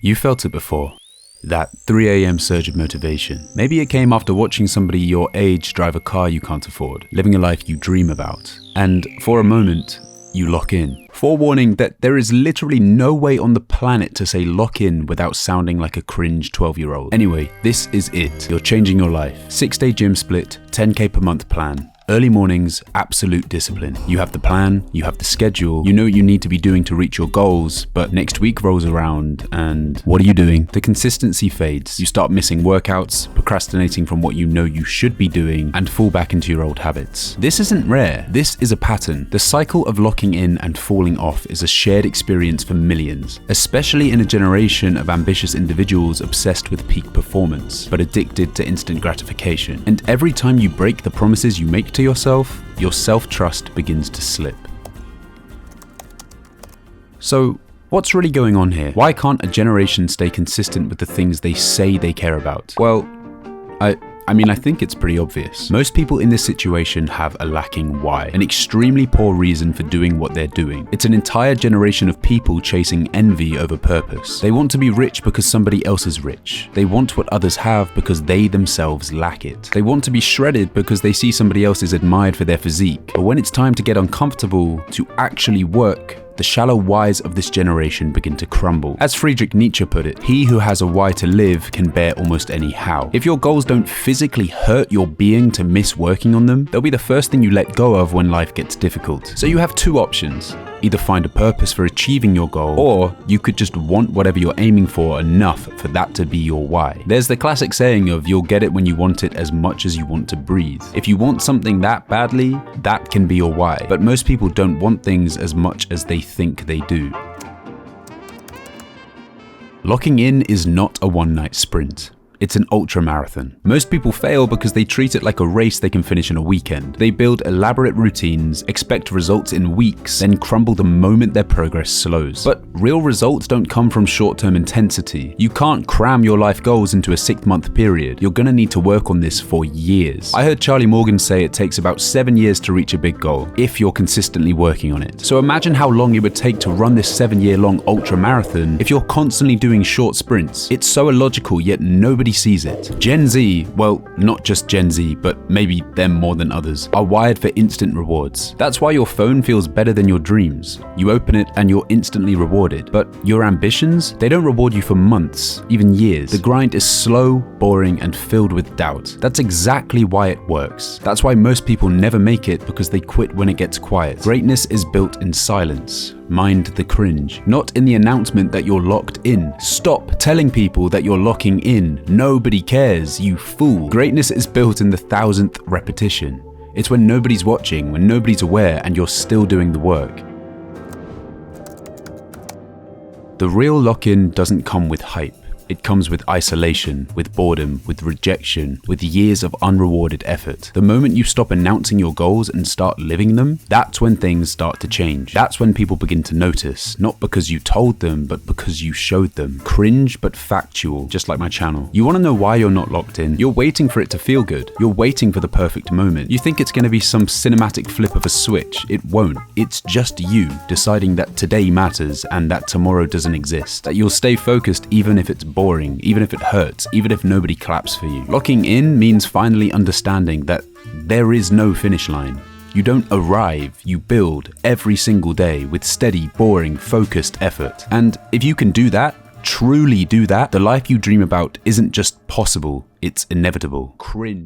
You felt it before. That 3 a.m. surge of motivation. Maybe it came after watching somebody your age drive a car you can't afford, living a life you dream about. And for a moment, you lock in. Forewarning that there is literally no way on the planet to say lock in without sounding like a cringe 12-year-old. Anyway, this is it. You're changing your life. 6-day gym split, 10K per month plan. Early mornings, absolute discipline. You have the plan, you have the schedule, you know what you need to be doing to reach your goals, but next week rolls around and what are you doing? The consistency fades. You start missing workouts, procrastinating from what you know you should be doing, and fall back into your old habits. This isn't rare. This is a pattern. The cycle of locking in and falling off is a shared experience for millions, especially in a generation of ambitious individuals obsessed with peak performance, but addicted to instant gratification. And every time you break the promises you make to yourself, your self-trust begins to slip. So, what's really going on here? Why can't a generation stay consistent with the things they say they care about? Well, I think it's pretty obvious. Most people in this situation have a lacking why, an extremely poor reason for doing what they're doing. It's an entire generation of people chasing envy over purpose. They want to be rich because somebody else is rich. They want what others have because they themselves lack it. They want to be shredded because they see somebody else is admired for their physique. But when it's time to get uncomfortable, to actually work, the shallow whys of this generation begin to crumble. As Friedrich Nietzsche put it, he who has a why to live can bear almost any how. If your goals don't physically hurt your being to miss working on them, they'll be the first thing you let go of when life gets difficult. So you have two options. Either find a purpose for achieving your goal, or you could just want whatever you're aiming for enough for that to be your why. There's the classic saying of you'll get it when you want it as much as you want to breathe. If you want something that badly, that can be your why. But most people don't want things as much as they think they do. Locking in is not a one-night sprint. It's an ultra marathon. Most people fail because they treat it like a race they can finish in a weekend. They build elaborate routines, expect results in weeks, then crumble the moment their progress slows. But real results don't come from short-term intensity. You can't cram your life goals into a 6-month period. You're gonna need to work on this for years. I heard Charlie Morgan say it takes about 7 years to reach a big goal, if you're consistently working on it. So imagine how long it would take to run this 7-year-long ultra marathon if you're constantly doing short sprints. It's so illogical, yet nobody sees it. Gen Z, well, not just Gen Z, but maybe them more than others, are wired for instant rewards. That's why your phone feels better than your dreams. You open it and you're instantly rewarded. But your ambitions, they don't reward you for months, even years. The grind is slow, boring, and filled with doubt. That's exactly why it works. That's why most people never make it, because they quit when it gets quiet. Greatness is built in silence. Mind the cringe, not in the announcement that you're locked in. Stop telling people that you're locking in. Nobody cares, you fool. Greatness is built in the 1000th repetition. It's when nobody's watching, when nobody's aware, and you're still doing the work. The real lock-in doesn't come with hype. It comes with isolation, with boredom, with rejection, with years of unrewarded effort. The moment you stop announcing your goals and start living them, that's when things start to change. That's when people begin to notice, not because you told them, but because you showed them. Cringe, but factual, just like my channel. You want to know why you're not locked in? You're waiting for it to feel good. You're waiting for the perfect moment. You think it's going to be some cinematic flip of a switch. It won't. It's just you deciding that today matters and that tomorrow doesn't exist. That you'll stay focused even if it's boring, even if it hurts, even if nobody claps for you. Locking in means finally understanding that there is no finish line. You don't arrive, you build every single day with steady, boring, focused effort. And if you can do that, truly do that, the life you dream about isn't just possible, it's inevitable. Cringe.